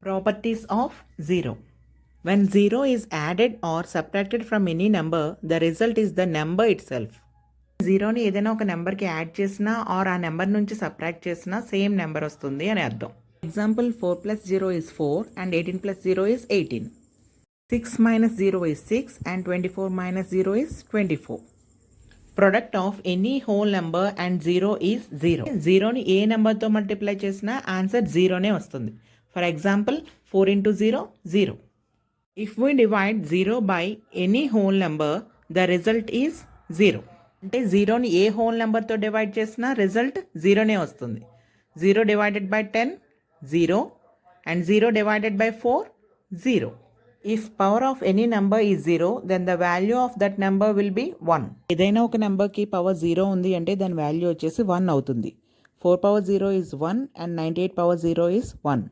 Properties of 0. When 0 is added or subtracted from any number, the result is the number itself. 0ని ఏదైనా ఒక నెంబర్కి add చేసినా are ఆ number నుంచి subtract చేసినా సేమ్ నెంబర్ వస్తుంది అని అర్థం. Example 4 + 0 is 4 and 18 + 0 is 18. 6 - 0 is 6 and 24 - 0 is 24. Product of any whole number and 0 is 0. 0ని ఏ నెంబర్తో మల్టిప్లై చేసినా ఆన్సర్ 0నే వస్తుంది. For example, 4 × 0, 0. If we divide 0 by any whole number, the result is 0. అంటే 0ని ఏ whole నెంబర్తో divide చేసినా result 0నే వస్తుంది. 0 divided by 10, 0. And 0 divided by 4, 0. If power of any number is 0, then the value of that number will be 1. ఏదైనా ఒక నెంబర్కి power 0 ఉంది అంటే దాని వాల్యూ వచ్చేసి 1 అవుతుంది. 4 power 0 is 1 and 98 power 0 is 1.